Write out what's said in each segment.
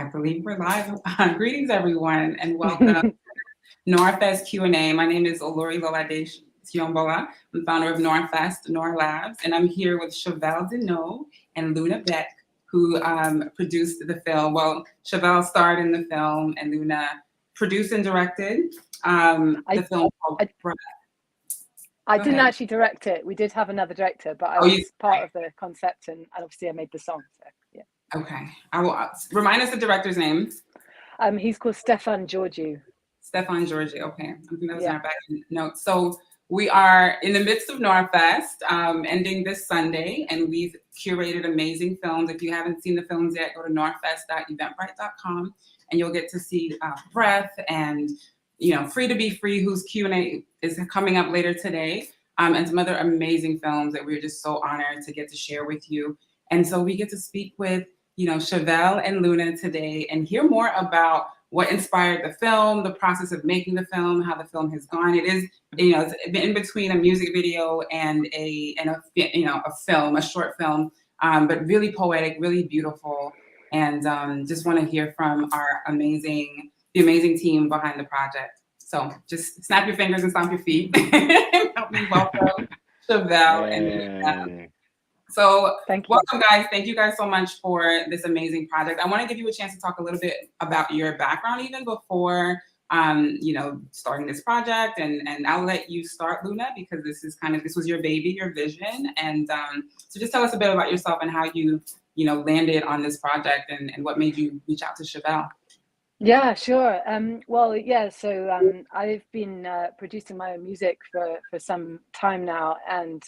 I believe we're live. Greetings, everyone, and welcome to NOIR FEST Q&A. My name is Olori Lolade Sionbola. I'm founder of NOIR FEST, NOIR Labs, and I'm here with Shevelle Dynott and Luna Bec, who produced the film. Well, Shevelle starred in the film, and Luna produced and directed the film called Breath. I didn't actually direct it. We did have another director, but I was part of the concept, and obviously I made the song. So, yeah. Okay. I will remind us the director's name. He's called Stefan Georgiou. Stefan Georgiou. Okay. I think that was in our back notes. So we are in the midst of NOIR FEST, ending this Sunday, and we've curated amazing films. If you haven't seen the films yet, go to noirfest.eventbrite.com, and you'll get to see Breath and Free to Be Free, whose Q&A is coming up later today, and some other amazing films that we're just so honored to get to share with you. And so we get to speak with, Shevelle and Luna today and hear more about what inspired the film, the process of making the film, how the film has gone. It is, it's in between a music video and a film, a short film, but really poetic, really beautiful. And just want to hear from our the amazing team behind the project. So just snap your fingers and stomp your feet and help me welcome Shevelle and Luna. So welcome, guys. Thank you guys so much for this amazing project. I want to give you a chance to talk a little bit about your background even before, starting this project. And I'll let you start, Luna, because this was your baby, your vision. And so just tell us a bit about yourself and how you, landed on this project and what made you reach out to Shevelle. Yeah, sure. So I've been producing my own music for some time now, and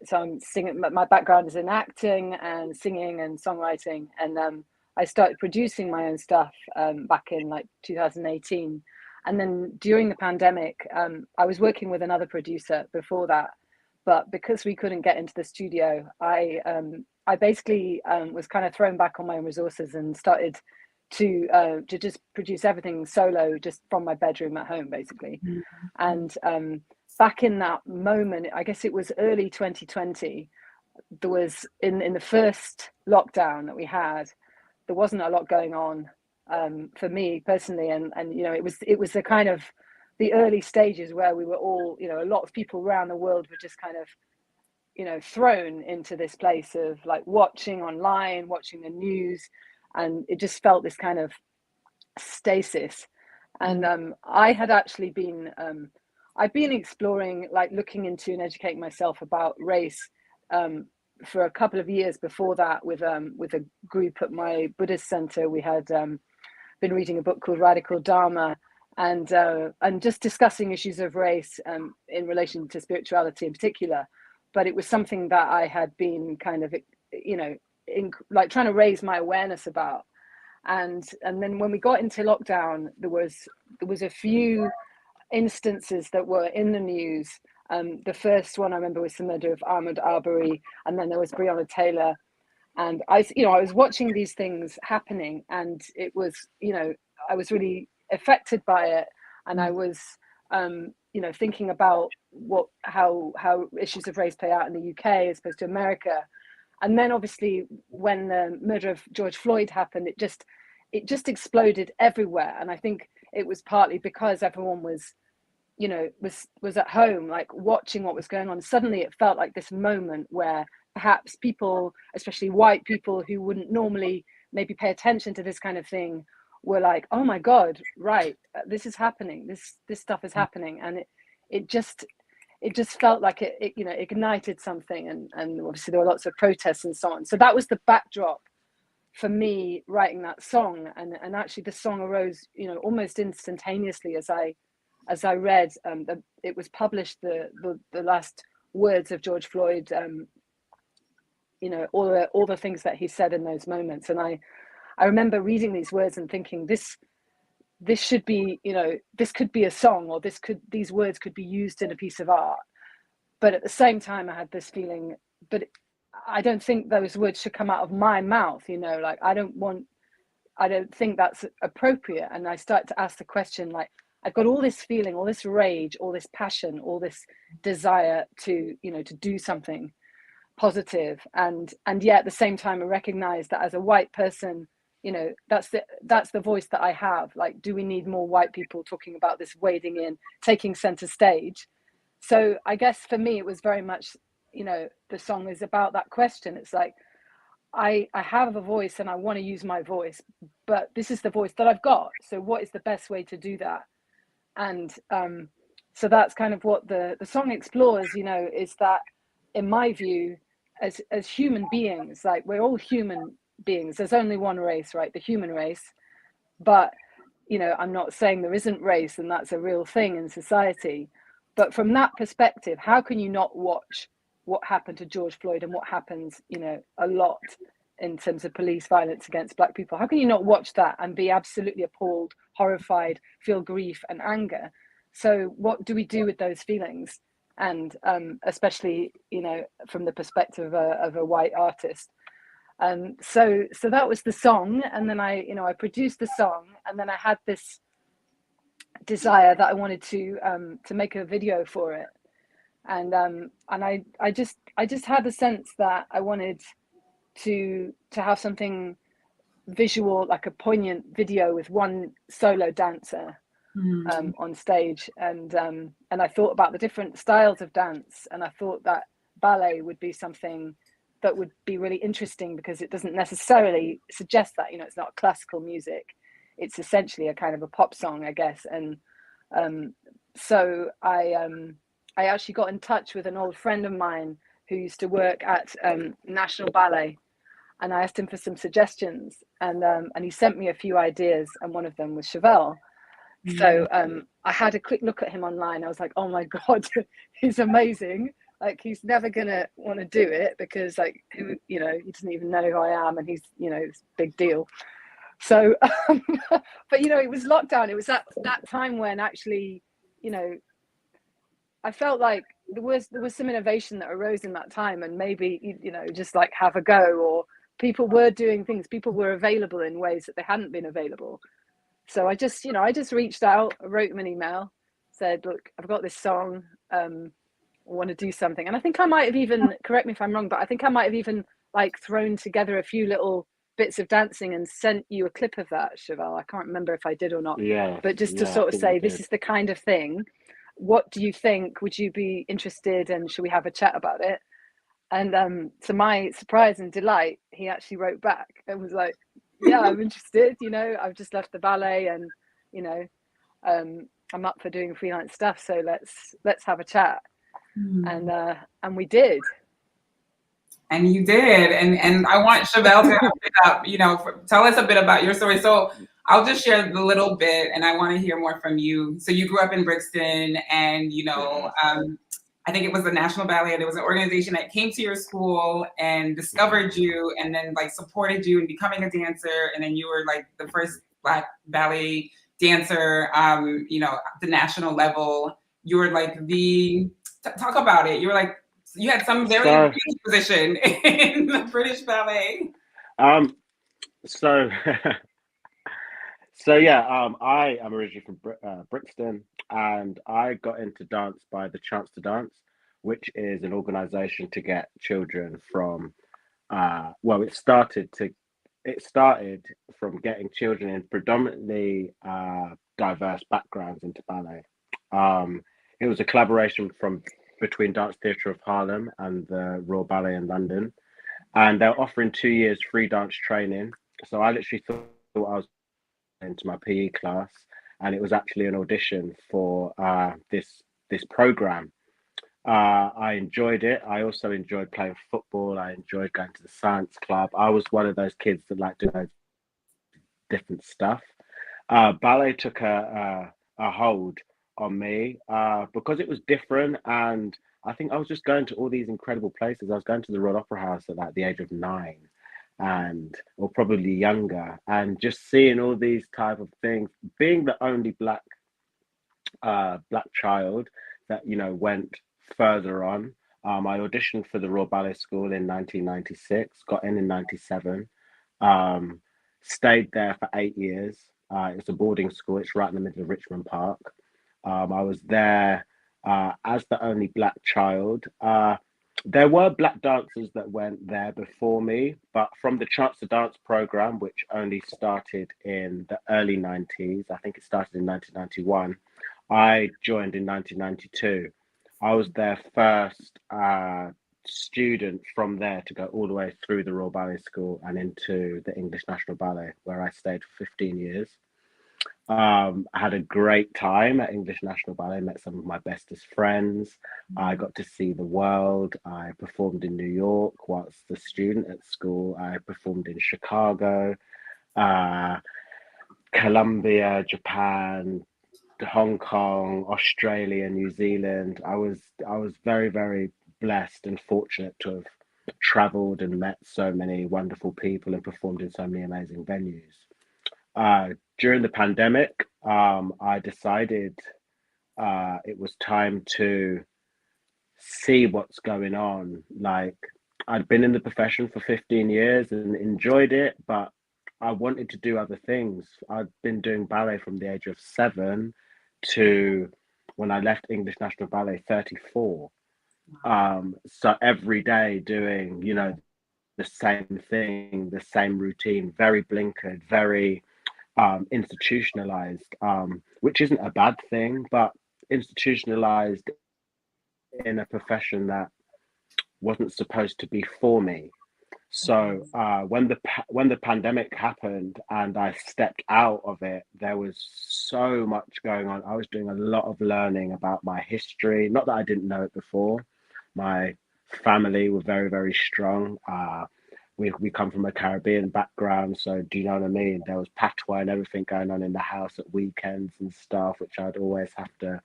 so I'm singing. My background is in acting and singing and songwriting, and I started producing my own stuff back in 2018, and then during the pandemic, I was working with another producer before that, but because we couldn't get into the studio, I basically was kind of thrown back on my own resources and started to just produce everything solo, just from my bedroom at home, basically. And back in that moment, I guess it was early 2020, there was in the first lockdown that we had, there wasn't a lot going on for me personally, and it was the kind of the early stages where we were all, a lot of people around the world were just kind of thrown into this place of watching online, watching the news, and it just felt this kind of stasis. And I had actually been I've been exploring, looking into and educating myself about race for a couple of years before that with a group at my Buddhist center. We had been reading a book called Radical Dharma, and just discussing issues of race in relation to spirituality in particular. But it was something that I had been kind of, trying to raise my awareness about. And then when we got into lockdown, there was a few instances that were in the news. The first one I remember was the murder of Ahmaud Arbery, and then there was Breonna Taylor. And I was watching these things happening, and it was, I was really affected by it. And I was, thinking about how issues of race play out in the UK as opposed to America. And then obviously when the murder of George Floyd happened, it just exploded everywhere. And I think it was partly because everyone was at home, watching what was going on. Suddenly it felt like this moment where perhaps people, especially white people who wouldn't normally maybe pay attention to this kind of thing, were like, oh my God, right, this is happening. This stuff is happening. And it just felt like it ignited something, and obviously there were lots of protests and so on. So that was the backdrop for me writing that song, and actually the song arose almost instantaneously as I read it was published, the last words of George Floyd, all the things that he said in those moments. And I remember reading these words and thinking, this should be, this could be a song, or these words could be used in a piece of art. But at the same time, I had this feeling, but I don't think those words should come out of my mouth, I don't think that's appropriate. And I started to ask the question, I've got all this feeling, all this rage, all this passion, all this desire to do something positive. And yet at the same time, I recognize that as a white person you know, that's the voice that I have. Like, do we need more white people talking about this, wading in, taking center stage? So I guess for me, it was very much, you know, the song is about that question. It's like, I have a voice and I want to use my voice, but this is the voice that I've got. So what is the best way to do that? And so that's kind of what the song explores, you know, is that, in my view, as human beings, like, we're all human beings. There's only one race, right? The human race. But, you know, I'm not saying there isn't race, and that's a real thing in society. But from that perspective, how can you not watch what happened to George Floyd and what happens, you know, a lot in terms of police violence against Black people? How can you not watch that and be absolutely appalled, horrified, feel grief and anger? So what do we do with those feelings? And especially, you know, from the perspective of a white artist. So that was the song, and then I produced the song, and then I had this desire that I wanted to make a video for it, and I just had the sense that I wanted to have something visual, like a poignant video with one solo dancer on stage, and I thought about the different styles of dance, and I thought that ballet would be something that would be really interesting, because it doesn't necessarily suggest that, you know, it's not classical music, it's essentially a kind of a pop song, I guess. And so I actually got in touch with an old friend of mine who used to work at National Ballet, and I asked him for some suggestions, and he sent me a few ideas, and one of them was Shevelle. So I had a quick look at him online. I was like, oh my God, he's amazing. Like, he's never gonna want to do it, because, like, who, you know, he doesn't even know who I am, and he's, you know, it's a big deal. So but, you know, it was lockdown. It was that time when actually, you know, I felt like there was some innovation that arose in that time, and maybe, you know, just like have a go, or people were doing things, people were available in ways that they hadn't been available. So I just reached out, I wrote him an email, said, look, I've got this song, I want to do something. And I think I might have even, correct me if I'm wrong, but I think I might have even, like, thrown together a few little bits of dancing and sent you a clip of that, Shevelle. I can't remember if I did or not. Yeah, But just to yeah, I sort of think you say, this did. is the kind of thing. What do you think? Would you be interested? And should we have a chat about it? And to my surprise and delight, he actually wrote back and was like, yeah, I'm interested. You know, I've just left the ballet, and, you know, I'm up for doing freelance stuff. So let's have a chat. And we did. And you did. And I want Shevelle to pick up, you know, tell us a bit about your story. So I'll just share a little bit, and I want to hear more from you. So you grew up in Brixton, and, you know, I think it was the National Ballet. There was an organization that came to your school and discovered you, and then, like, supported you in becoming a dancer. And then you were, like, the first Black ballet dancer, you know, at the national level. You were like talk about it. You were like, you had some very big position in the British Ballet. So so yeah, I am originally from Brixton, and I got into dance by the Chance to Dance, which is an organization to get children from well, it started from getting children in predominantly diverse backgrounds into ballet. It was a collaboration between Dance Theatre of Harlem and the Royal Ballet in London, and they're offering 2 years free dance training. So I literally thought I was into my PE class, and it was actually an audition for this program. I enjoyed it. I also enjoyed playing football. I enjoyed going to the science club. I was one of those kids that liked to do different stuff. Ballet took a hold on me because it was different, and I think I was just going to all these incredible places. I was going to the Royal Opera House at, like, the age of 9, and or probably younger, and just seeing all these type of things. Being the only black child that, you know, went further on. I auditioned for the Royal Ballet School in 1996, got in 97, stayed there for 8 years. It's a boarding school. It's right in the middle of Richmond Park. I was there as the only black child. there were black dancers that went there before me, but from the Chance to Dance program, which only started in the early 90s, I think it started in 1991, I joined in 1992. I was their first student from there to go all the way through the Royal Ballet School and into the English National Ballet, where I stayed for 15 years. I had a great time at English National Ballet, met some of my bestest friends. I got to see the world. I performed in New York whilst a student at school. I performed in Chicago, uh, Colombia, Japan, Hong Kong, Australia, New Zealand. I was very, very blessed and fortunate to have traveled and met so many wonderful people and performed in so many amazing venues. During the pandemic, I decided it was time to see what's going on. Like, I'd been in the profession for 15 years and enjoyed it, but I wanted to do other things. I'd been doing ballet from the age of 7 to when I left English National Ballet, 34. So every day doing, the same thing, the same routine, very blinkered, very institutionalized, which isn't a bad thing, but institutionalized in a profession that wasn't supposed to be for me. So when the pandemic happened and I stepped out of it, there was so much going on. I was doing a lot of learning about my history. Not that I didn't know it before. My family were very, very strong. We come from a Caribbean background, so do you know what I mean? There was patois and everything going on in the house at weekends and stuff, which I'd always have to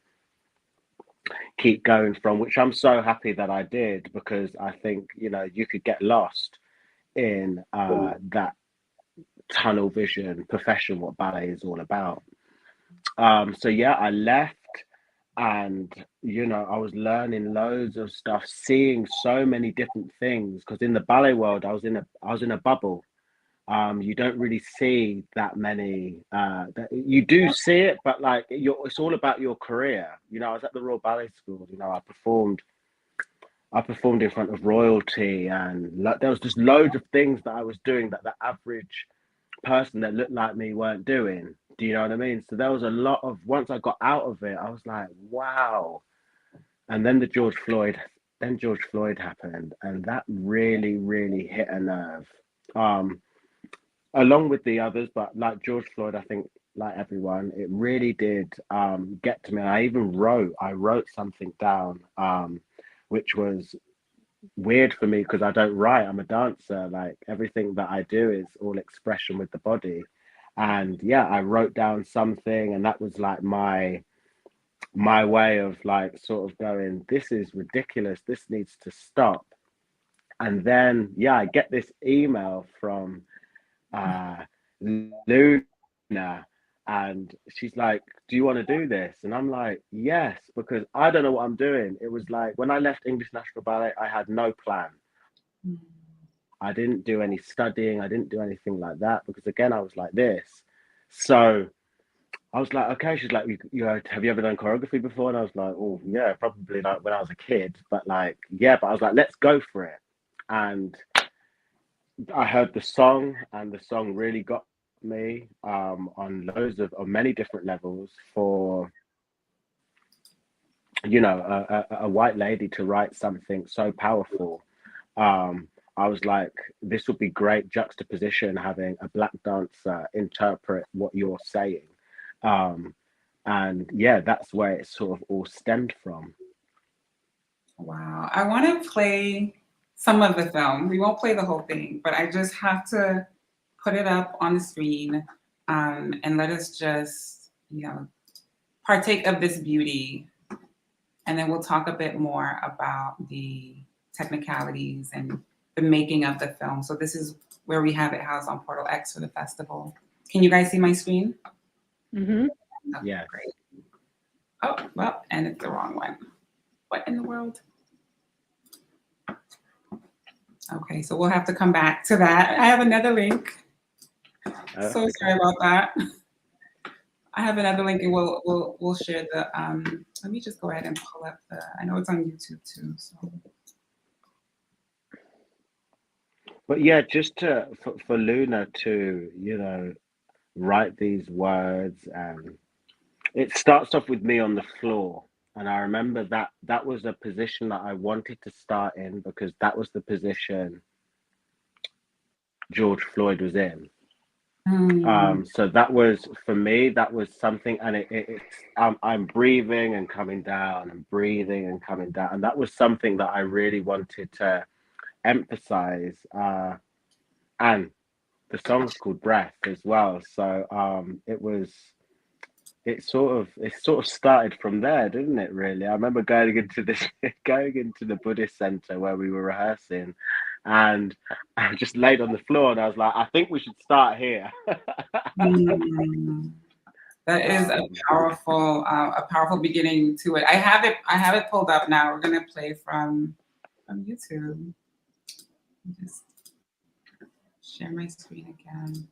keep going from, which I'm so happy that I did, because I think, you could get lost in that tunnel vision profession, what ballet is all about. So yeah, I left, and I was learning loads of stuff, seeing so many different things, because in the ballet world I was in a bubble. You don't really see that many. You do see it, but like it's all about your career. I was at the Royal Ballet School. I performed in front of royalty, and there was just loads of things that I was doing that the average person that looked like me weren't doing. Do you know what I mean? So there was a lot of, once I got out of it, I was like, wow. And then George Floyd happened, and that really, really hit a nerve. Um, Along with the others, but like George Floyd, I think, like everyone, it really did get to me. I wrote something down, which was weird for me because I don't write. I'm a dancer. Like, everything that I do is all expression with the body. And yeah, I wrote down something, and that was like my way of like sort of going, this is ridiculous. This needs to stop. And then yeah, I get this email from uh Luna, and she's like, do you want to do this? And I'm like, yes, because I don't know what I'm doing. It was like when I left English National Ballet, I had no plan. I didn't do any studying. I didn't do anything like that, because again, I was like this. So I was like, okay. She's like, have you ever done choreography before? And I was like, oh yeah, probably like when I was a kid, but like, yeah, but I was like, let's go for it. And I heard the song, and the song really got me on loads of many different levels. For a white lady to write something so powerful, I was like, this would be great juxtaposition, having a black dancer interpret what you're saying. Um, and yeah, that's where it sort of all stemmed from. Wow. I want to play some of the film. We won't play the whole thing, but I just have to put it up on the screen, and let us just, partake of this beauty. And then we'll talk a bit more about the technicalities and the making of the film. So this is where we have it housed on Portal X for the festival. Can you guys see my screen? Mm-hmm. Okay, Yeah. great. Oh, well, and it's the wrong one. What in the world? Okay, so we'll have to come back to that. I have another link. So Okay. sorry about that. I have another link, and we'll share the. Let me just go ahead and pull up the. I know it's on YouTube too. So But yeah, just for Luna to, write these words, and it starts off with me on the floor. And I remember that was a position that I wanted to start in because that was the position George Floyd was in. Mm. So that was for me. That was something, and I'm breathing and coming down, and breathing and coming down, and that was something that I really wanted to emphasize. And the song's called Breath as well. So it sort of started from there, didn't it? Really, I remember going into this going into the Buddhist center where we were rehearsing, and I just laid on the floor, and I was like, I think we should start here. Mm. That is um, a powerful beginning to it. I have it pulled up now. We're gonna play from YouTube. Just share my screen again.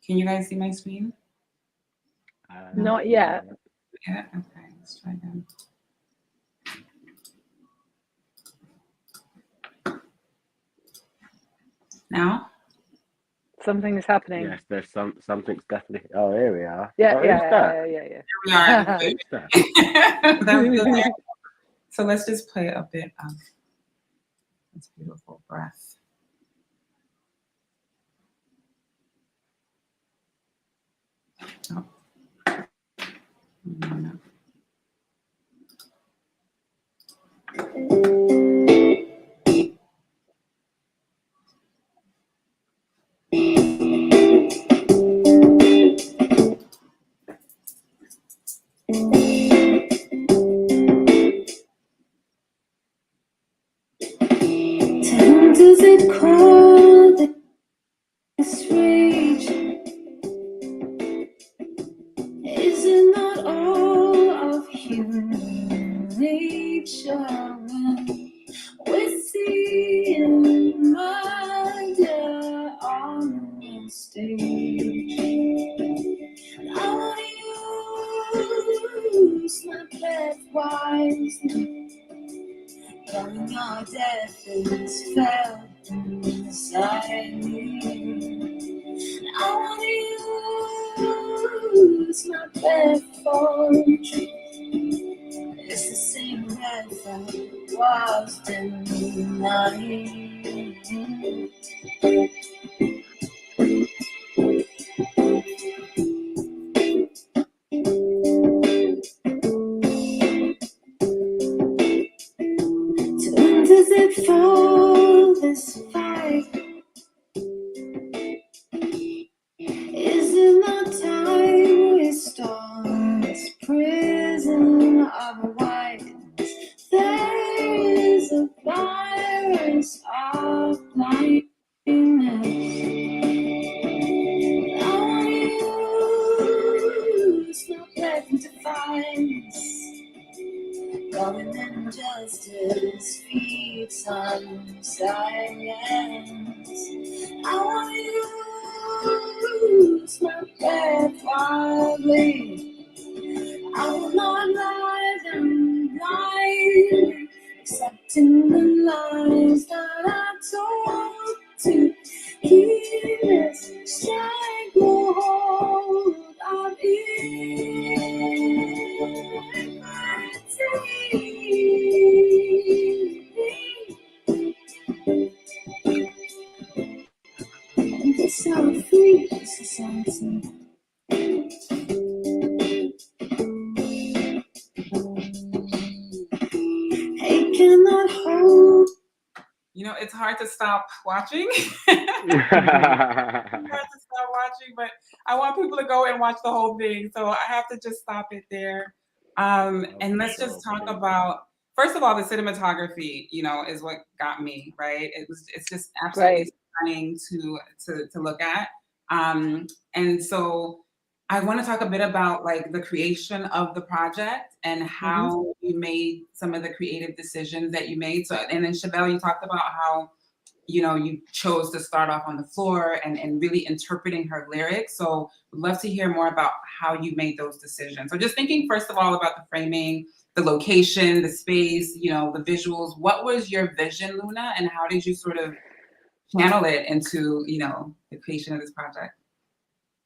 Can you guys see my screen? Not yet. Yeah. Okay. Let's try again. Now. Something is happening. Yes, there's something's definitely. Oh, here we are. Yeah, Oh, who's that? yeah. Here we are. Who's that? That was good. So let's just play a bit of this beautiful breath. Oh. No. Time does it call this rage? Is it not all of human nature? We see in murder on the stage. I want to use my breath wisely. Knowing your death is felt inside me. I want to use my breath for you. It's the same breath that was in the night. To when does it fall, this fight? Is it not time we storm this prison of white? There is a virus of blindness. I want to use my breath in defiance. Going injustice feeds on silence. I want to use my breath wildly. I will not lie them blind, accepting the lies that I told to keep this stranglehold of and this sound free society. It cannot hold. You know, it's hard to stop watching. It's hard to stop watching, but I want people to go and watch the whole thing. So I have to just stop it there. And let's just talk about, first of all, the cinematography, is what got me, right? It's just absolutely stunning to look at. And so I want to talk a bit about like the creation of the project and how you made some of the creative decisions that you made. So, and then Shevelle, you talked about how, you chose to start off on the floor and really interpreting her lyrics. So would love to hear more about how you made those decisions. So just thinking first of all about the framing, the location, the space, you know, the visuals. What was your vision, Luna, and how did you sort of channel it into, you know, the creation of this project?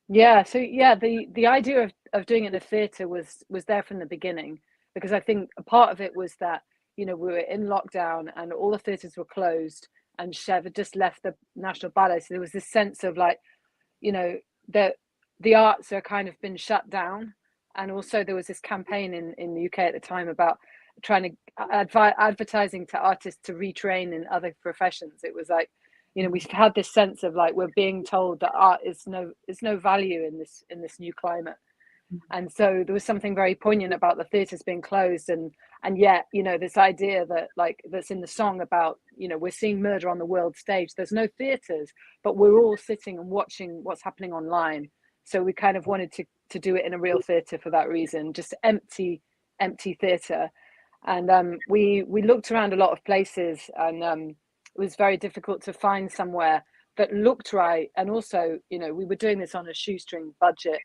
Yeah, so yeah, the idea of doing it in a theatre was there from the beginning, because I think a part of it was that, you know, we were in lockdown and all the theatres were closed, and Chev had just left the National Ballet, so there was this sense of like, you know, that the arts are kind of been shut down, and also there was this campaign in the UK at the time about trying to advertising to artists to retrain in other professions. It was like, you know, we had this sense of like we're being told that art is no value in this new climate, and so there was something very poignant about the theatres being closed, and yet, you know, this idea that like that's in the song about, you know, we're seeing murder on the world stage, there's no theatres, but we're all sitting and watching what's happening online. So we kind of wanted to do it in a real theatre for that reason, just empty theatre. And we looked around a lot of places, and it was very difficult to find somewhere that looked right. And also, you know, we were doing this on a shoestring budget.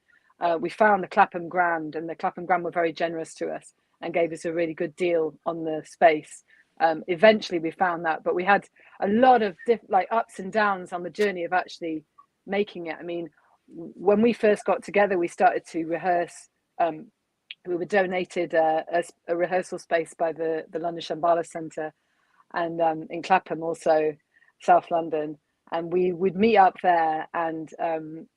We found the Clapham Grand, and the Clapham Grand were very generous to us and gave us a really good deal on the space. Eventually we found that, but we had a lot of like ups and downs on the journey of actually making it. I mean, when we first got together, we started to rehearse. We were donated a rehearsal space by the London Shambhala Centre, and in Clapham, also South London, and we would meet up there, and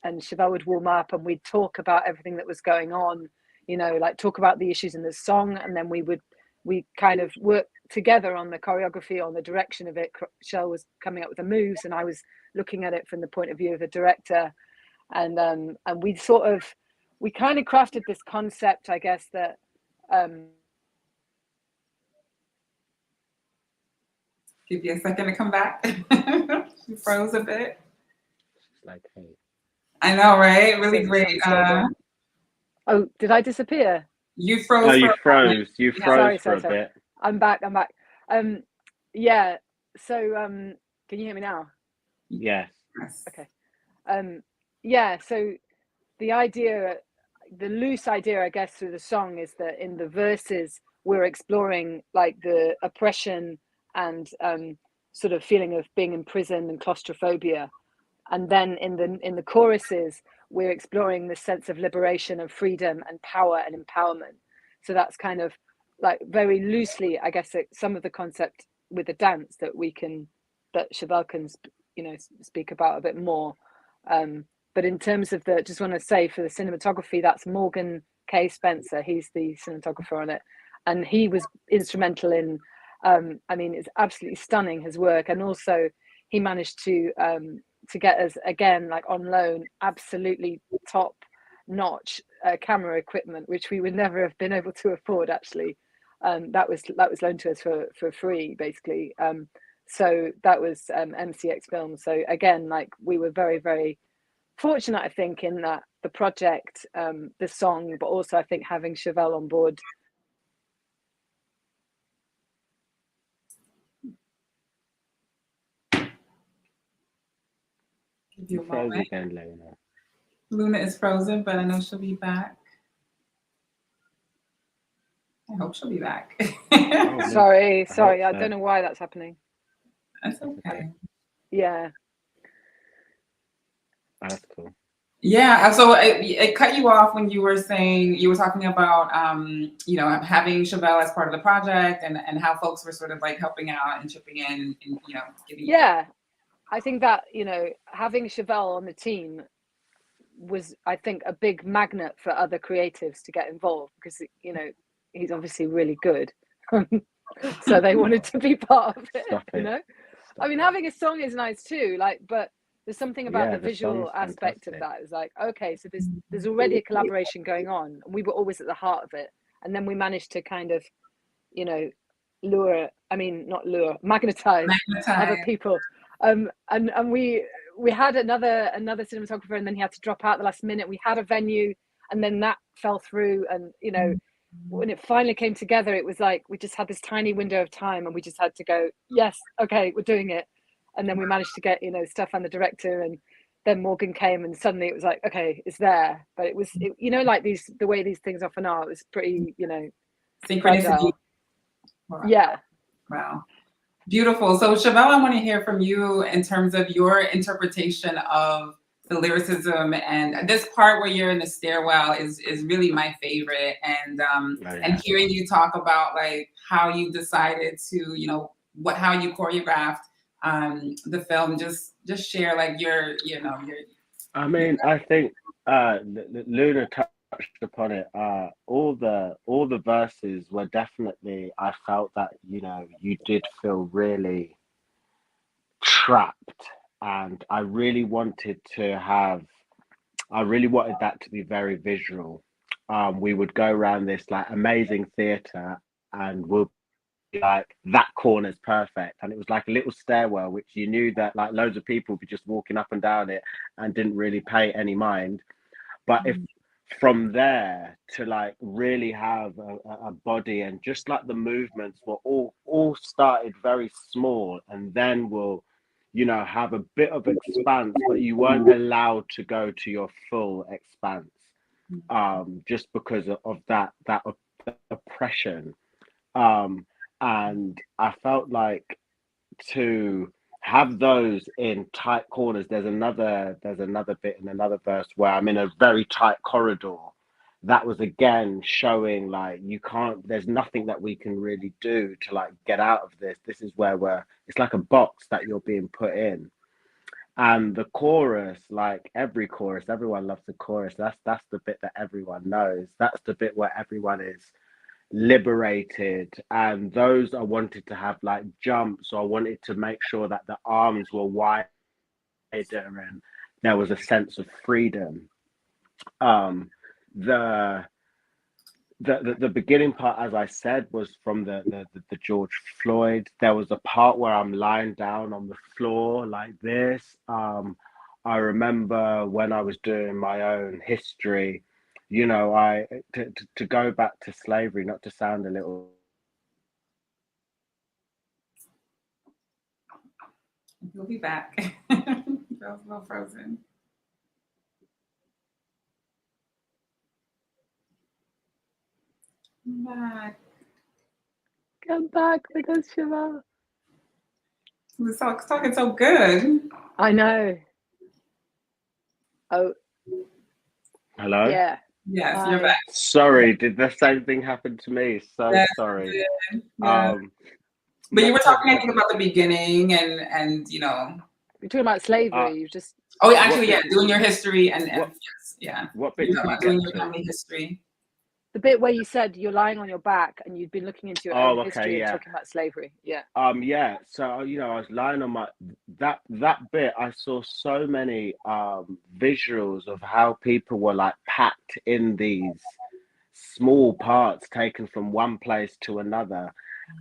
Chevelle would warm up, and we'd talk about everything that was going on, you know, like talk about the issues in the song, and then we kind of work together on the choreography, on the direction of it. Chevelle was coming up with the moves, and I was looking at it from the point of view of the director, and we kind of crafted this concept, I guess, that Give you a second to come back. You froze a bit. Like, hey. I know, right? Really great. Oh, did I disappear? You froze. No, you froze. You froze Sorry. for a bit. I'm back. Yeah. So, can you hear me now? Yes. Okay. Yeah. So the loose idea, I guess, through the song is that in the verses we're exploring like the oppression and sort of feeling of being in prison and claustrophobia, and then in the choruses we're exploring the sense of liberation and freedom and power and empowerment. So that's kind of like very loosely, I guess, some of the concept with the dance that Chevelle can, you know, speak about a bit more. But in terms of just want to say for the cinematography, that's Morgan K. Spencer. He's the cinematographer on it, and he was instrumental in. I mean, it's absolutely stunning, his work, and also he managed to get us again, like on loan, absolutely top notch camera equipment, which we would never have been able to afford actually. That was loaned to us for free, basically. So that was MCX Films. So again, like we were very, very fortunate, I think, in that the project, the song, but also I think having Chevelle on board. Give you a Froze moment. again, Luna. Luna is frozen, but I know she'll be back. I hope she'll be back. Sorry. so. I don't know why that's happening. That's okay. Yeah. That's cool. Yeah, so it cut you off when you were talking about you know, having Chevelle as part of the project, and how folks were sort of like helping out and chipping in, and you know, giving. Yeah, I think that, you know, having Chevelle on the team was, I think, a big magnet for other creatives to get involved, because, you know, he's obviously really good. So they wanted to be part of it. Stop You it. know, Stop I mean, it. having a song is nice too, like, but there's something about Yeah, the the visual song's aspect of fantastic. that. It's like, okay, so there's already a collaboration going on, and we were always at the heart of it, and then we managed to kind of, you know, magnetize other people. And we had another cinematographer, and then he had to drop out the last minute. We had a venue, and then that fell through, and you know, when it finally came together, it was like we just had this tiny window of time, and we just had to go, yes, okay, we're doing it. And then we managed to get, you know, Stefan, the director, and then Morgan came, and suddenly it was like, okay, it's there. But it was, you know, like the way these things often are, it was pretty, you know, Synchronicity. fragile. Wow. Yeah. Wow. Beautiful. So Shevelle, I want to hear from you in terms of your interpretation of the lyricism, and this part where you're in the stairwell is really my favorite. And and hearing you talk about like how you decided to, you know, how you choreographed the film. Just share like your, you know, your. I mean, I think Luna touched upon it. All the verses were definitely. I felt that, you know, you did feel really trapped, and I really wanted that to be very visual. We would go around this like amazing theater, and we'll be like, that corner's perfect, and it was like a little stairwell, which you knew that like loads of people would be just walking up and down it and didn't really pay any mind. But if from there to like really have a body, and just like the movements were all started very small, and then will, you know, have a bit of expanse, but you weren't allowed to go to your full expanse, just because of that oppression. And I felt like to have those in tight corners. There's another bit in another verse where I'm in a very tight corridor. That was again showing like you can't. There's nothing that we can really do to like get out of this. This is where it's like a box that you're being put in. And the chorus, like every chorus, everyone loves the chorus. That's the bit that everyone knows. That's the bit where everyone is liberated, and those I wanted to have like jumps, so I wanted to make sure that the arms were wider and there was a sense of freedom. um the the beginning part, as I said, was from the George Floyd. There was a part where I'm lying down on the floor like this. I remember when I was doing my own history, you know, to go back to slavery, not to sound a little. We'll be back. That was a little frozen. Come back. Come back with us, Shevelle. We're talking so good. I know. Oh, Hello? yeah. Yes, you're Hi. back. Sorry, did the same thing happen to me? So Yes, sorry. yeah. But you were Next talking, I one. think, about the beginning and you know. You're talking about slavery. You just. Oh, actually, What yeah, bit? doing your history and What yes, yeah. what You're bit talking did you about doing get your to? family history. The bit where you said you're lying on your back and you'd been looking into your own Oh, okay, history and yeah. talking about slavery. Yeah. Yeah. So, you know, I was lying on my that bit. I saw so many visuals of how people were like packed in these small parts taken from one place to another,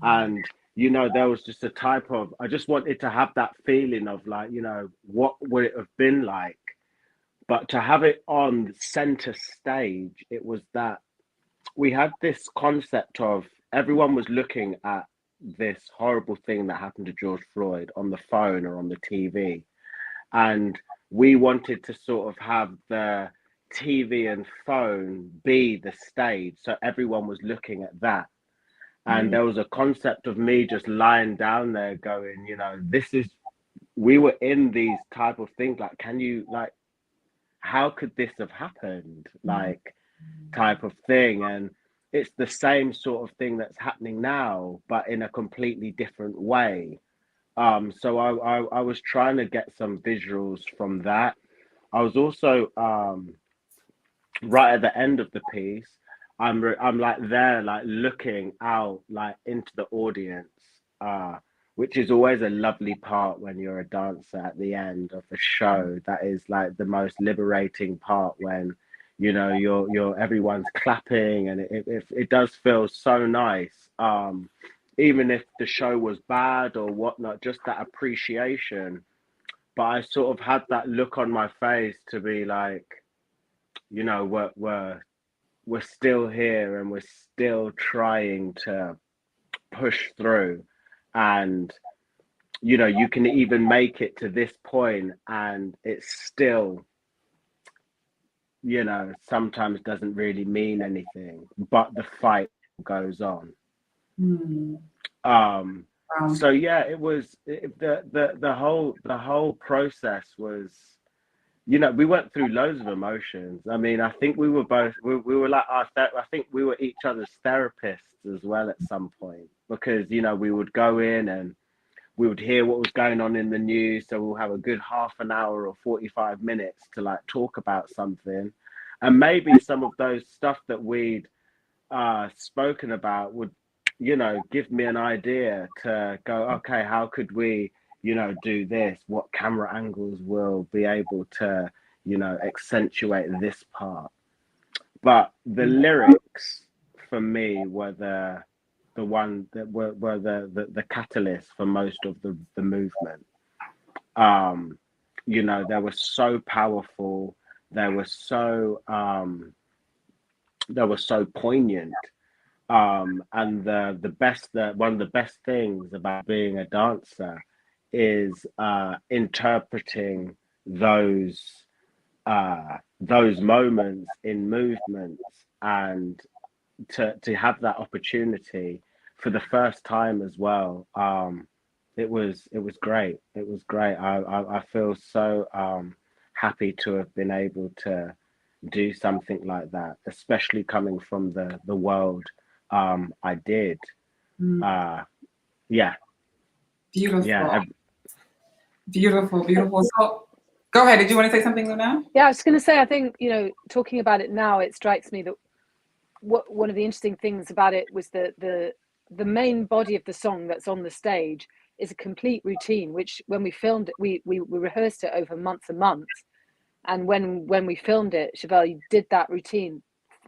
and you know, there was just a type of. I just wanted to have that feeling of like, you know, what would it have been like, but to have it on center stage, it was that we had this concept of everyone was looking at this horrible thing that happened to George Floyd on the phone or on the TV. And we wanted to sort of have the TV and phone be the stage. So everyone was looking at that. And there was a concept of me just lying down there going, you know, we were in these type of things. Like, can you, like, how could this have happened? Like, type of thing. And it's the same sort of thing that's happening now, but in a completely different way. So I was trying to get some visuals from that. I was also right at the end of the piece. I'm like there, like looking out, like into the audience, which is always a lovely part when you're a dancer at the end of a show. That is like the most liberating part when, you know, you're everyone's clapping, and it does feel so nice. Even if the show was bad or whatnot, just that appreciation. But I sort of had that look on my face to be like, you know, we're still here, and we're still trying to push through. And you know, you can even make it to this point and it's still, you know, sometimes doesn't really mean anything, but the fight goes on. Mm. Um, Wow. so yeah, it was the whole process was, you know, we went through loads of emotions. I mean, I think we were both we were like I think we were each other's therapists as well at some point, because you know we would go in and we would hear what was going on in the news, so we'll have a good half an hour or 45 minutes to like talk about something, and maybe some of those stuff that we'd spoken about would, you know, give me an idea to go, okay, how could we, you know, do this? What camera angles will be able to, you know, accentuate this part? But the lyrics for me were the one that were the catalyst for most of the movement. You know, they were so powerful, they were so poignant. And one of the best things about being a dancer is interpreting those moments in movements, and to have that opportunity for the first time as well. It was great. It was great. I feel so happy to have been able to do something like that, especially coming from the world I did. Mm. Yeah, Beautiful. yeah. Beautiful, beautiful. So go ahead. Did you want to say something, Luna? Yeah, I was going to say, I think, you know, talking about it now, it strikes me that one of the interesting things about it was the main body of the song that's on the stage is a complete routine, which when we filmed it, we rehearsed it over months and months. And when we filmed it, Shevelle, you did that routine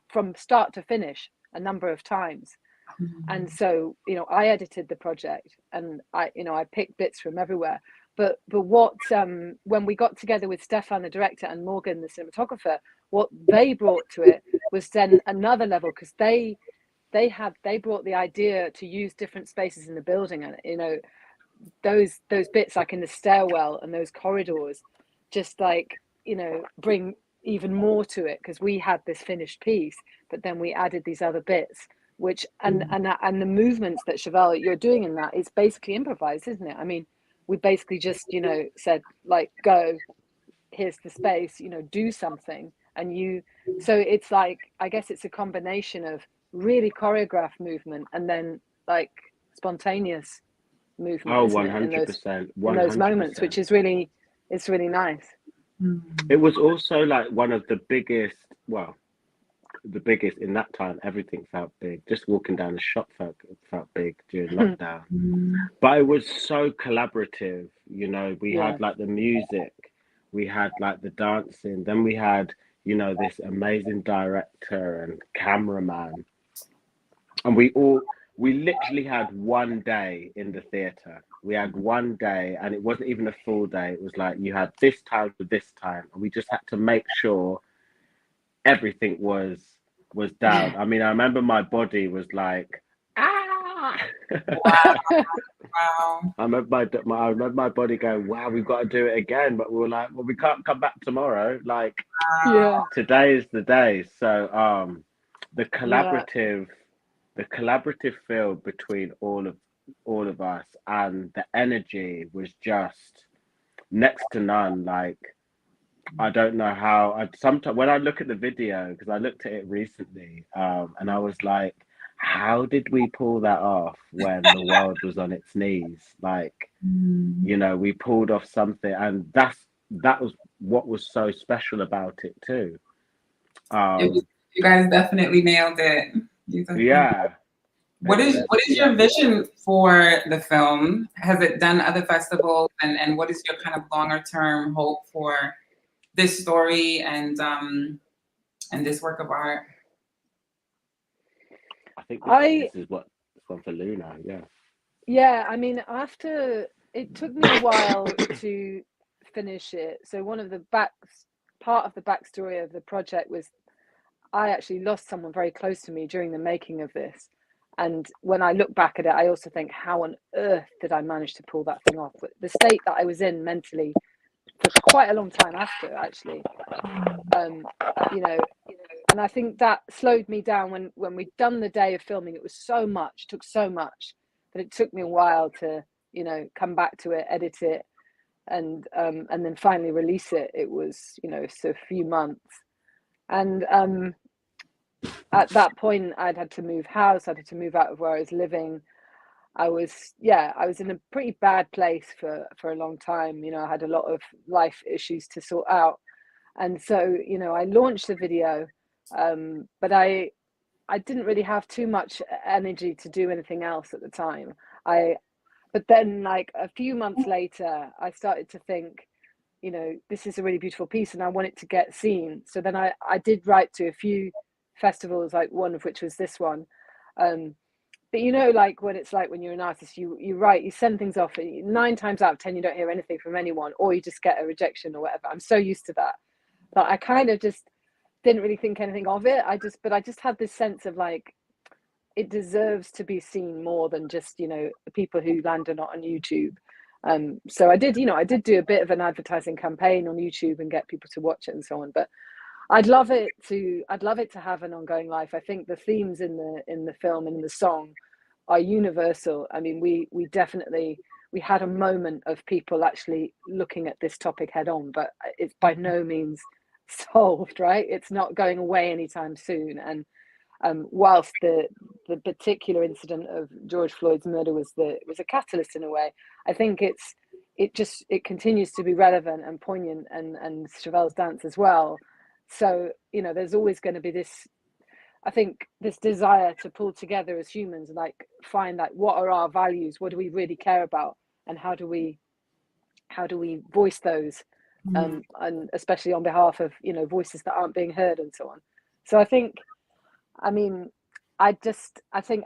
from start to finish a number of times. Mm-hmm. And so, you know, I edited the project, and I picked bits from everywhere. But what when we got together with Stefan, the director, and Morgan, the cinematographer, what they brought to it was then another level, because they brought the idea to use different spaces in the building, and you know, those bits like in the stairwell and those corridors, just like, you know, bring even more to it, because we had this finished piece, but then we added these other bits, which and the movements that Shevelle you're doing in that is basically improvised, isn't it? I mean, we basically just, you know, said like, go, here's the space, you know, do something. And so it's like, I guess it's a combination of really choreographed movement and then like spontaneous movement, Oh, isn't it, in 100%, those moments, which 100%. is really, it's really nice. It was also like one of the biggest, well, the biggest in that time. Everything felt big. Just walking down the shop felt big during lockdown. But it was so collaborative. You know, we Yeah. had like the music, we had like the dancing, then we had, you know, this amazing director and cameraman, and we literally had one day in the theater. We had one day, and it wasn't even a full day. It was like you had this time to this time, and we just had to make sure everything was down. I mean, I remember my body was like, ah. Wow. Wow. I remember my body going, wow, we've got to do it again. But we were like, well, we can't come back tomorrow. Like, Yeah. today is the day. So the Yeah. collaborative feel between all of us, and the energy was just next to none. Like, I don't know how. Sometimes when I look at the video, because I looked at it recently, and I was like, how did we pull that off when the world was on its knees? Like, you know, we pulled off something, and that was what was so special about it too. You guys definitely nailed it. Yeah. What is your vision for the film? Has it done other festivals, and what is your kind of longer term hope for this story and this work of art? I think this is what this one for Luna. Yeah. Yeah, I mean, after it took me a while to finish it. So one of the part of the backstory of the project was I actually lost someone very close to me during the making of this. And when I look back at it, I also think, how on earth did I manage to pull that thing off? But the state that I was in mentally for quite a long time after, actually, you know, and I think that slowed me down when we'd done the day of filming. It was took so much that it took me a while to, you know, come back to it, edit it, and then finally release it. It was, you know, so a few months. And at that point, I'd had to move house. I had to move out of where I was living. I was in a pretty bad place for a long time. You know, I had a lot of life issues to sort out. And so, you know, I launched the video, but I didn't really have too much energy to do anything else at the time. But then, like a few months later, I started to think, you know, this is a really beautiful piece and I want it to get seen. So then I did write to a few festivals, like one of which was this one. But you know, like when it's like when you're an artist, you write, you send things off, and 9 times out of 10 you don't hear anything from anyone, or you just get a rejection or whatever. I'm so used to that I kind of just didn't really think anything of it. I just had this sense of like, it deserves to be seen more than just, you know, the people who land or not on YouTube. So I did do a bit of an advertising campaign on YouTube and get people to watch it and so on. But I'd love it to have an ongoing life. I think the themes in the film and in the song are universal. I mean, we had a moment of people actually looking at this topic head on, but it's by no means solved, right? It's not going away anytime soon. And whilst the particular incident of George Floyd's murder was a catalyst in a way, I think it continues to be relevant and poignant, and Chevelle's dance as well. So, you know, there's always going to be this, I think, this desire to pull together as humans and like find like what are our values, what do we really care about, and how do we voice those, and especially on behalf of, you know, voices that aren't being heard and so on. So I think, I mean, I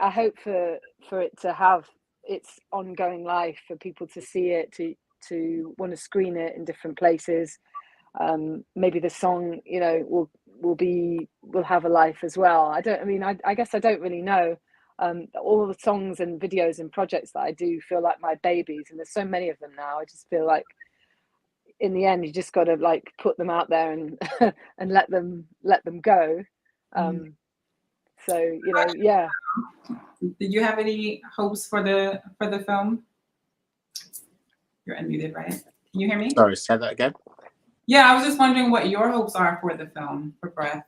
hope for it to have its ongoing life, for people to see it, to want to screen it in different places. Maybe the song, you know, will have a life as well. I guess I don't really know. All the songs and videos and projects that I do feel like my babies, and there's so many of them now. I just feel like in the end you just got to like put them out there and and let them go. So, you know, yeah. Did you have any hopes for the film? You're unmuted, right? Can you hear me? Sorry, say that again. Yeah, I was just wondering what your hopes are for the film, for Breath.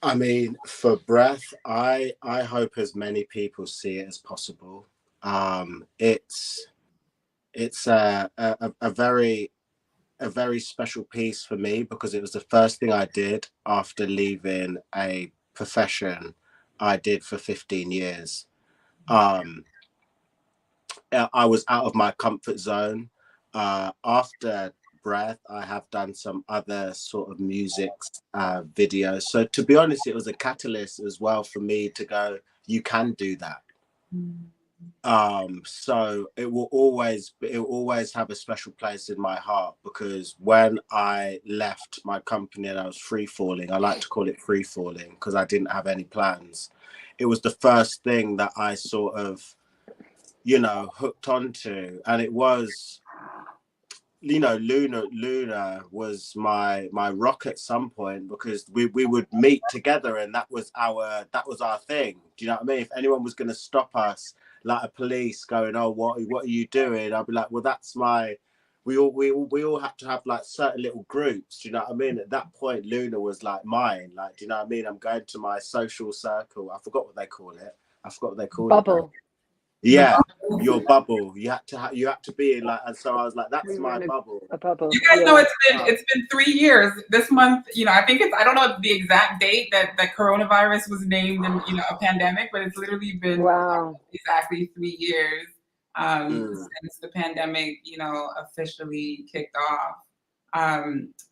I mean, for Breath, I hope as many people see it as possible. It's a very special piece for me because it was the first thing I did after leaving a profession I did for 15 years. I was out of my comfort zone. After Breath, I have done some other sort of music videos. So to be honest, it was a catalyst as well for me to go, you can do that. So it will always have a special place in my heart, because when I left my company and I was free falling, I like to call it free falling because I didn't have any plans. It was the first thing that I sort of, you know, hooked onto, and it was, you know, Luna was my rock at some point, because we would meet together and that was our thing. Do you know what I mean? If anyone was going to stop us, like a police going, oh, what are you doing? I'd be like, well, that's my. We all have to have like certain little groups. Do you know what I mean? At that point, Luna was like mine. Like, do you know what I mean? I'm going to my social circle. I forgot what they call it. Bubble. Yeah, your bubble. You had to be in like, and so I was like, that's my bubble. A bubble. You guys know it's been 3 years this month. You know, I think I don't know the exact date that coronavirus was named in, you know, a pandemic, but it's literally been exactly 3 years since the pandemic, you know, officially kicked off.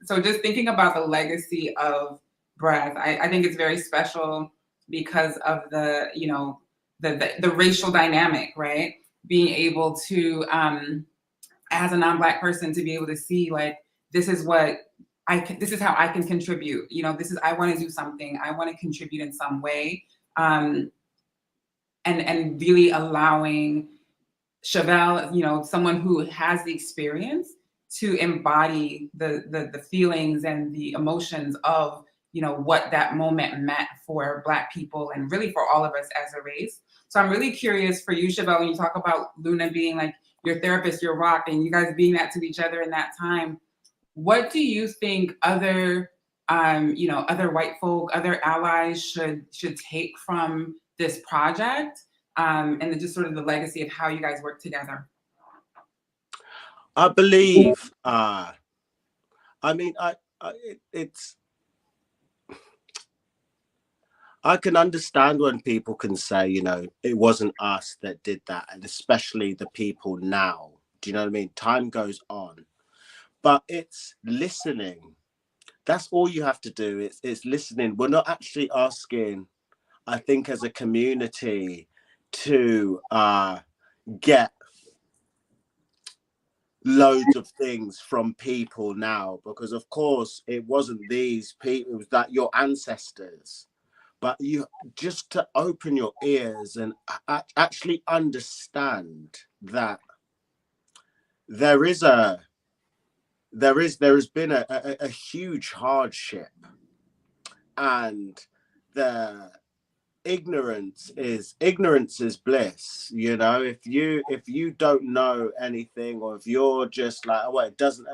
So just thinking about the legacy of Breath, I think it's very special because of the, you know, the racial dynamic, right? Being able to, as a non-Black person, to be able to see like, this is how I can contribute. You know, I want to do something. I want to contribute in some way. And really allowing Shevelle, you know, someone who has the experience, to embody the feelings and the emotions of you know, what that moment meant for Black people and really for all of us as a race. So I'm really curious for you, Shevelle, when you talk about Luna being like your therapist, your rock, and you guys being that to each other in that time. What do you think other, you know, other white folk, other allies should take from this project, and then just sort of the legacy of how you guys work together? I believe, it's, I can understand when people can say, you know, it wasn't us that did that, and especially the people now. Do you know what I mean? Time goes on, but it's listening. That's all you have to do. It's listening. We're not actually asking, I think, as a community to get loads of things from people now, because of course it wasn't these people, it was that your ancestors. But you just to open your ears and actually understand that there has been a huge hardship, and the ignorance is bliss. You know, if you don't know anything, or if you're just like, oh, well, it doesn't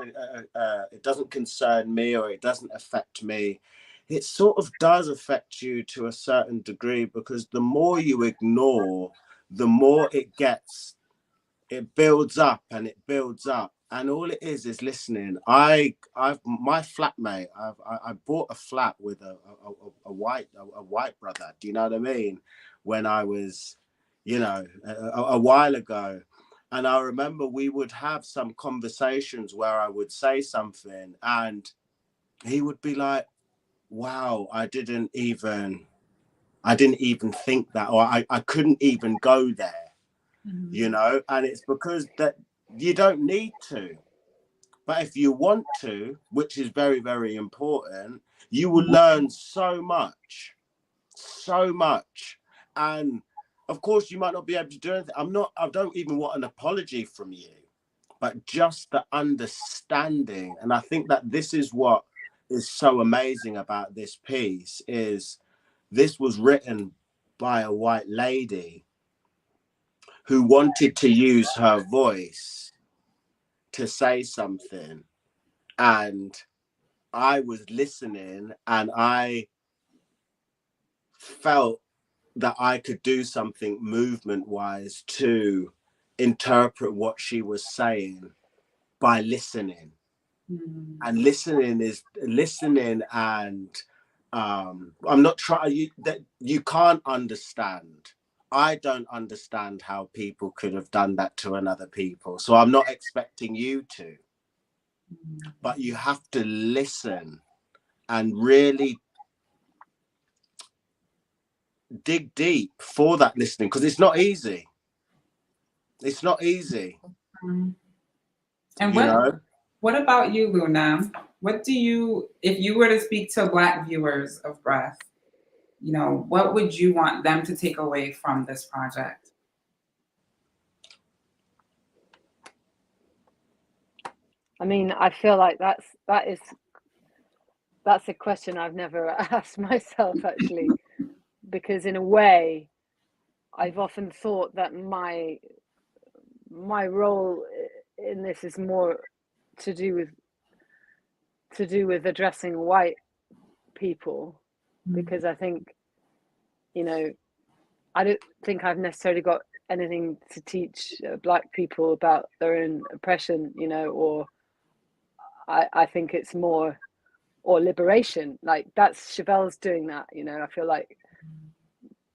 concern me, or it doesn't affect me, it sort of does affect you to a certain degree, because the more you ignore, the more it builds up and it builds up. And all it is listening. My flatmate, I bought a flat with a white brother. Do you know what I mean? When I was, you know, a while ago, and I remember we would have some conversations where I would say something, and he would be like, "Wow, I didn't even think that, or I couldn't even go there." Mm-hmm. You know, and it's because that you don't need to. But if you want to, which is very, very important, you will learn so much. And of course, you might not be able to do anything. I don't even want an apology from you, but just the understanding. And I think that this is what is so amazing about this piece, is this was written by a white lady who wanted to use her voice to say something. And I was listening, and I felt that I could do something movement-wise to interpret what she was saying by listening. Mm. And listening is listening, and I'm not trying, that you can't understand. I don't understand how people could have done that to another people. So I'm not expecting you to. But you have to listen and really dig deep for that listening, because it's not easy. It's not easy. And what about you, Luna? What do you, if you were to speak to Black viewers of Breath, you know, what would you want them to take away from this project? I mean, I feel like that's a question I've never asked myself, actually, because in a way, I've often thought that my role in this is more to do with addressing white people, because I think, you know, I don't think I've necessarily got anything to teach Black people about their own oppression, you know, or I think it's more, or liberation. Like, that's Chevelle's doing that, you know. I feel like,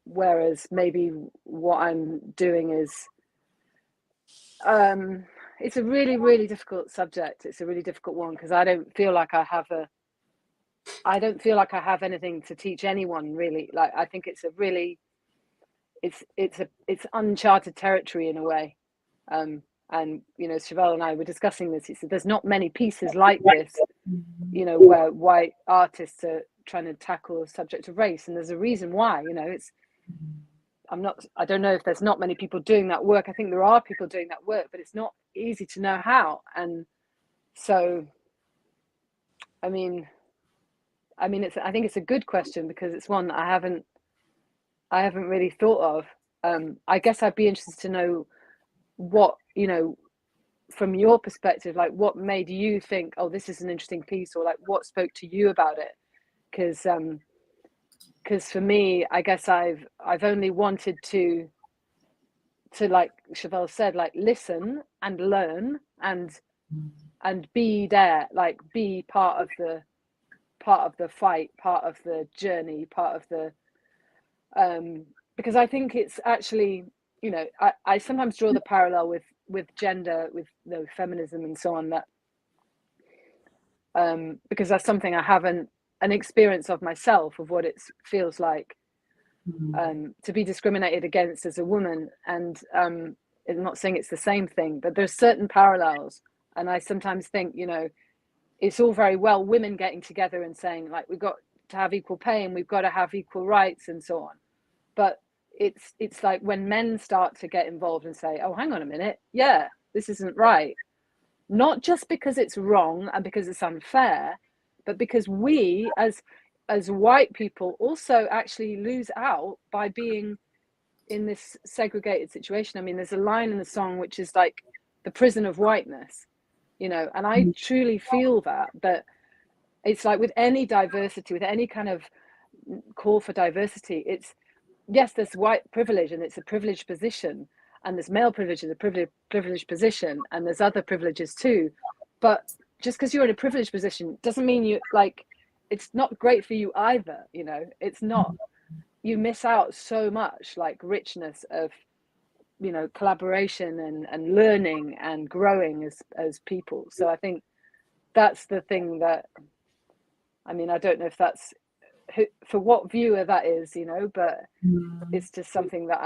whereas maybe what I'm doing is, it's a really, really difficult subject. It's a really difficult one, because I don't feel like I have anything to teach anyone, really. Like, I think it's a really, it's uncharted territory in a way. And, you know, Shevelle and I were discussing this. He said there's not many pieces like this, you know, where white artists are trying to tackle the subject of race. And there's a reason why, you know. I don't know if there's not many people doing that work. I think there are people doing that work, but it's not easy to know how. And so, I mean, I mean, I think it's a good question because it's one that I haven't really thought of. I guess I'd be interested to know what, you know, from your perspective, like what made you think, oh, this is an interesting piece, or like what spoke to you about it? Because for me, I guess I've only wanted to like Shevelle said, like listen and learn and be there, like be part of the fight, part of the journey, part of the because I think it's actually, you know, I sometimes draw the parallel with gender, with, you know, feminism and so on, that because that's something I haven't an experience of myself, of what it feels like to be discriminated against as a woman. And I'm not saying it's the same thing, but there's certain parallels. And I sometimes think, you know, it's all very well women getting together and saying, like, we've got to have equal pay and we've got to have equal rights and so on. But it's like when men start to get involved and say, oh, hang on a minute, yeah, this isn't right. Not just because it's wrong and because it's unfair, but because we as white people also actually lose out by being in this segregated situation. I mean, there's a line in the song which is like the prison of whiteness, you know, and I truly feel that. But it's like with any diversity, with any kind of call for diversity, it's, yes, there's white privilege and it's a privileged position, and there's male privilege is a privileged position, and there's other privileges too. But just because you're in a privileged position doesn't mean you, like, it's not great for you either, you know. It's not, you miss out so much, like, richness of, you know, collaboration and learning and growing as people. So I think that's the thing that, I mean, I don't know if that's for what viewer that is, you know, but it's just something that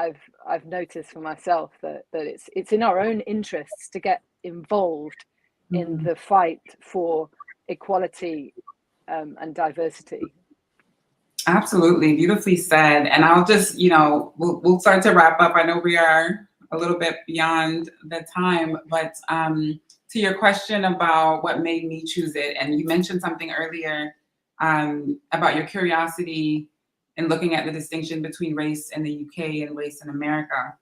I've noticed for myself, that it's in our own interests to get involved in the fight for equality and diversity. Absolutely, beautifully said. And I'll just, you know, we'll start to wrap up. I know we are a little bit beyond the time, but to your question about what made me choose it, and you mentioned something earlier about your curiosity in looking at the distinction between race in the UK and race in America.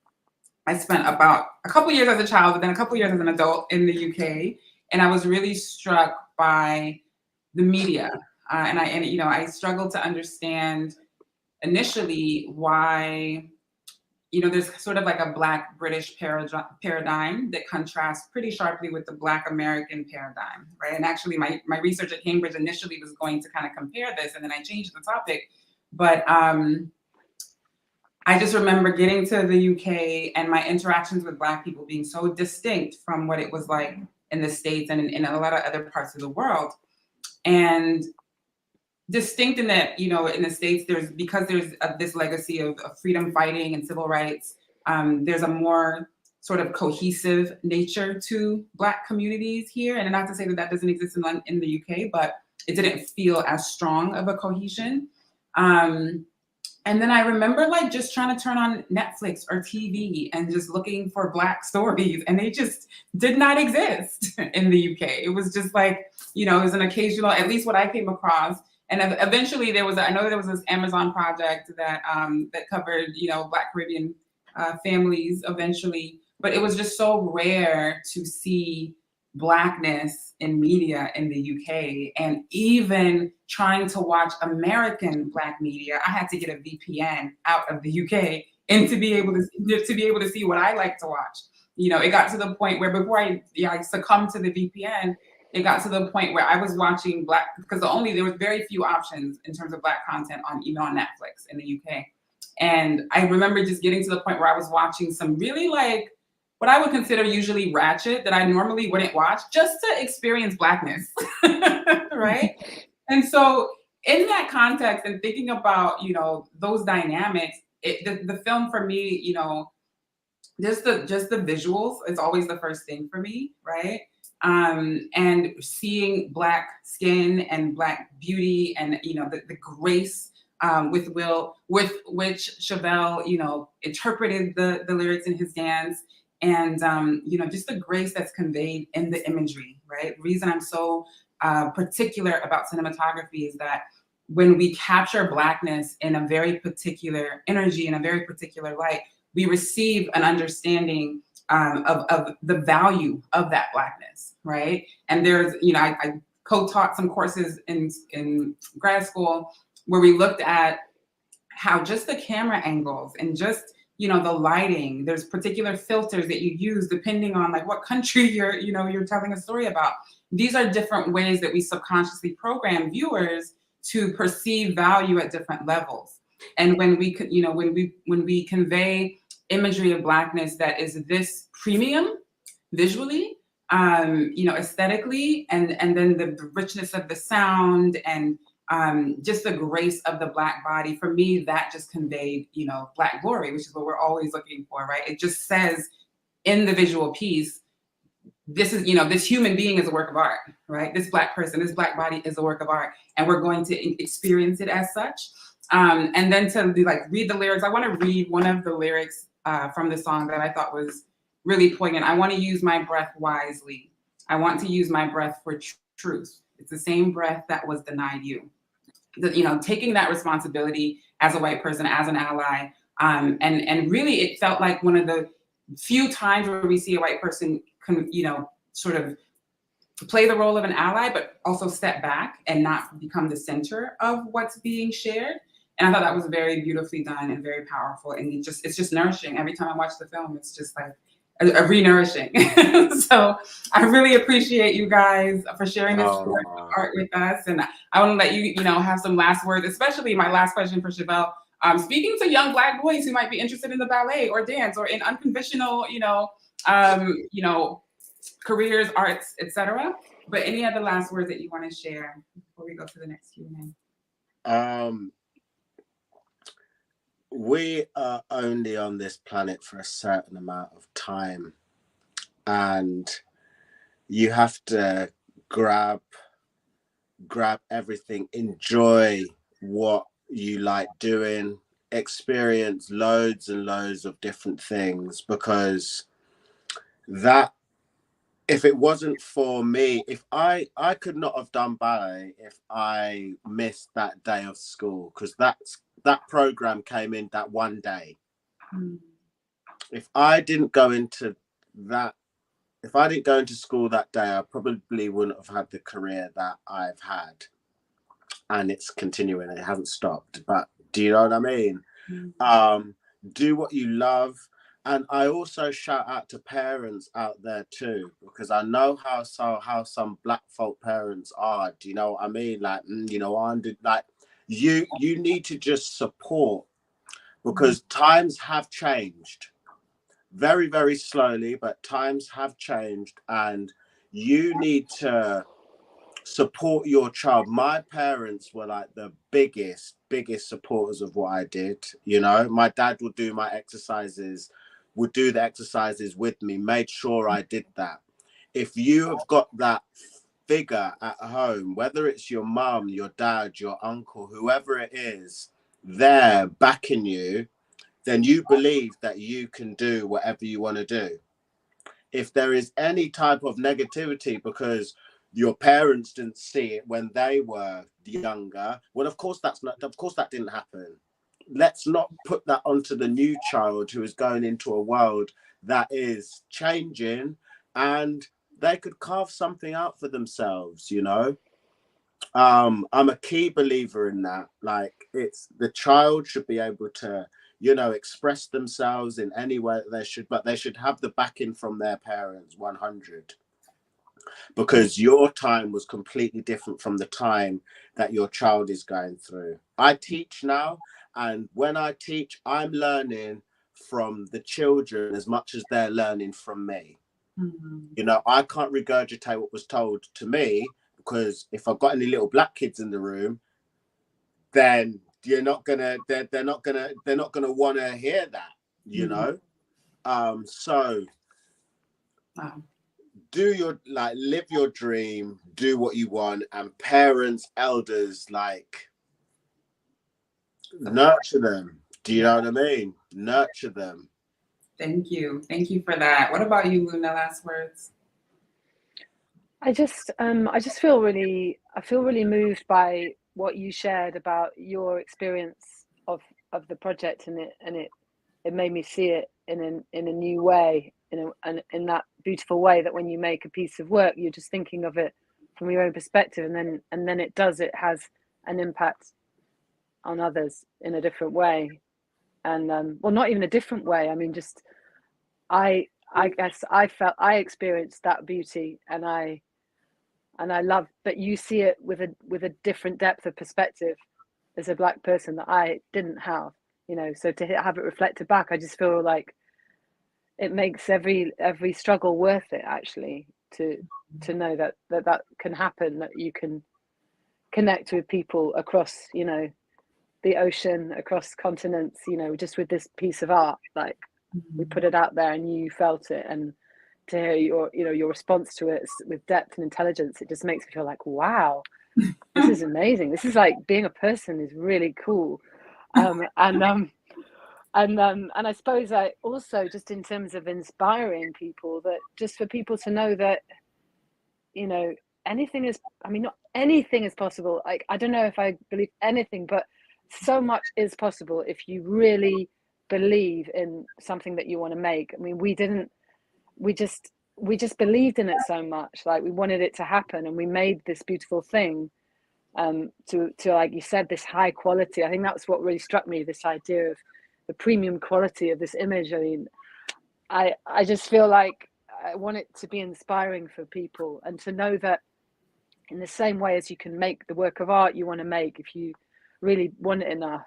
I spent about a couple years as a child, but then a couple years as an adult in the UK, and I was really struck by the media. And I struggled to understand initially why, you know, there's sort of like a Black British paradigm that contrasts pretty sharply with the Black American paradigm, right? And actually my research at Cambridge initially was going to kind of compare this, and then I changed the topic. But I just remember getting to the UK and my interactions with Black people being so distinct from what it was like in the States and in a lot of other parts of the world. And distinct in that, you know, in the States, there's this legacy of freedom fighting and civil rights. There's a more sort of cohesive nature to Black communities here. And not to say that that doesn't exist in the UK, but it didn't feel as strong of a cohesion. And then I remember like just trying to turn on Netflix or TV and just looking for Black stories, and they just did not exist in the UK. It was just like, you know, it was an occasional, at least what I came across. And eventually I know there was this Amazon project that that covered, you know, Black Caribbean families eventually, but it was just so rare to see Blackness in media in the UK. And even trying to watch American Black media, I had to get a VPN out of the UK and to be able to see what I like to watch. You know, it got to the point where before I succumbed to the VPN, it got to the point where I was watching Black, because there was very few options in terms of Black content on Netflix in the UK. And I remember just getting to the point where I was watching some really like what I would consider usually ratchet that I normally wouldn't watch, just to experience Blackness, right? And so in that context and thinking about, you know, those dynamics, the film for me, you know, just the visuals is always the first thing for me, right? And seeing Black skin and Black beauty and, you know, the grace with which Shevelle, you know, interpreted the lyrics in his dance. And, you know, just the grace that's conveyed in the imagery, right? The reason I'm so particular about cinematography is that when we capture Blackness in a very particular energy, in a very particular light, we receive an understanding of the value of that Blackness, right? And there's, you know, I co-taught some courses in grad school where we looked at how just the camera angles and just, you know, the lighting, there's particular filters that you use depending on like what country you're telling a story about. These are different ways that we subconsciously program viewers to perceive value at different levels. And when we could, you know, when we convey imagery of Blackness that is this premium visually, you know, aesthetically, and then the richness of the sound and just the grace of the Black body, for me, that just conveyed, you know, Black glory, which is what we're always looking for, right? It just says in the visual piece, this is, you know, this human being is a work of art, right? This Black person, this Black body is a work of art, and we're going to experience it as such. And then to like read the lyrics, I want to read one of the lyrics from the song that I thought was really poignant. I want to use my breath wisely. I want to use my breath for truth. It's the same breath that was denied you. You know, taking that responsibility as a white person, as an ally, and really it felt like one of the few times where we see a white person, you know, sort of play the role of an ally, but also step back and not become the center of what's being shared. And I thought that was very beautifully done and very powerful. And it's just nourishing. Every time I watch the film, it's just like a re-nourishing. So I really appreciate you guys for sharing this art with us. And I want to let you, you know, have some last words, especially my last question for Shevelle. Speaking to young Black boys who might be interested in the ballet or dance or in unconventional, you know, careers, arts, etc. But any other last words that you want to share before we go to the next Q&A? We are only on this planet for a certain amount of time, and you have to grab everything, enjoy what you like doing, experience loads and loads of different things, because that, if it wasn't for me, if I could not have done ballet if I missed that day of school, because that program came in that one day. If I didn't go into school that day, I probably wouldn't have had the career that I've had. And it's continuing, it hasn't stopped. But do you know what I mean? Do what you love. And I also shout out to parents out there too, because I know how some Black folk parents are. Do you know what I mean? Like, you know, like you need to just support, because times have changed very, very slowly, but times have changed, and you need to support your child. My parents were like the biggest supporters of what I did. You know, my dad would do the exercises with me, made sure I did that. If you have got that figure at home, whether it's your mum, your dad, your uncle, whoever it is, there backing you, then you believe that you can do whatever you want to do. If there is any type of negativity because your parents didn't see it when they were younger, well, of course that didn't happen. Let's not put that onto the new child who is going into a world that is changing, and they could carve something out for themselves, you know. I'm a key believer in that. Like, it's the child should be able to, you know, express themselves in any way that they should, but they should have the backing from their parents 100. Because your time was completely different from the time that your child is going through. I teach now, and when I teach, I'm learning from the children as much as they're learning from me. You know, I can't regurgitate what was told to me, because if I've got any little Black kids in the room, then they're not gonna want to hear that, you know. So do your, like, live your dream, do what you want, and parents, elders, like, nurture them. Do you know what I mean? Nurture them. Thank you for that. What about you, Luna? Last words? I just feel really moved by what you shared about your experience of the project, and it made me see it in a new way, in that beautiful way that when you make a piece of work, you're just thinking of it from your own perspective, and then it has an impact on others in a different way. And well, not even a different way, I mean, just I guess I experienced that beauty, and I love that you see it with a different depth of perspective as a Black person that I didn't have, you know. So to have it reflected back, I just feel like it makes every struggle worth it, actually, to know that can happen, that you can connect with people across, you know, the ocean, across continents, you know, just with this piece of art. Like, we put it out there and you felt it, and to hear your response to it with depth and intelligence, it just makes me feel like, wow, this is amazing. This is like being a person is really cool. And I suppose I also, just in terms of inspiring people, that just for people to know that, you know, anything is, I mean, not anything is possible. Like, I don't know if I believe anything, but so much is possible if you really believe in something that you want to make. I mean, we just believed in it so much, like we wanted it to happen, and we made this beautiful thing, to like you said, this high quality. I think that's what really struck me, this idea of the premium quality of this image. I mean, I just feel like I want it to be inspiring for people, and to know that in the same way as you can make the work of art you want to make, if you really want it enough,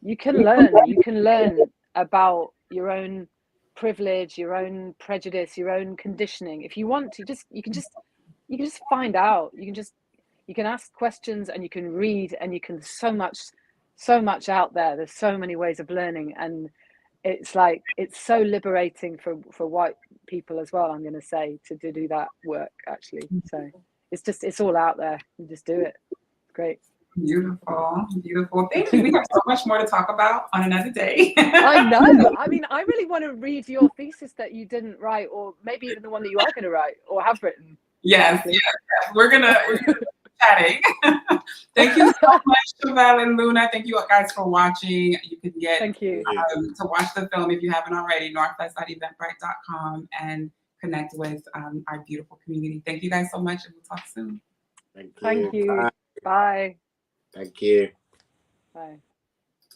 you can learn about your own privilege, your own prejudice, your own conditioning. If you want to, you can just find out. You can ask questions, and you can read, and you can so much out there. There's so many ways of learning, and it's like, it's so liberating for white people as well, I'm going to say, to do that work, actually. So it's all out there. You just do it. It's great. Beautiful. Thank you. We have so much more to talk about on another day. I know. I mean, I really want to read your thesis that you didn't write, or maybe even the one that you are going to write or have written. Yes. We're gonna be chatting. Thank you so much, Shevelle and Luna. Thank you guys for watching. You can get to watch the film if you haven't already, noirfest.eventbrite.com, and connect with our beautiful community. Thank you guys so much, and we'll talk soon. Thank you. Thank you. Bye. Thank you. Bye.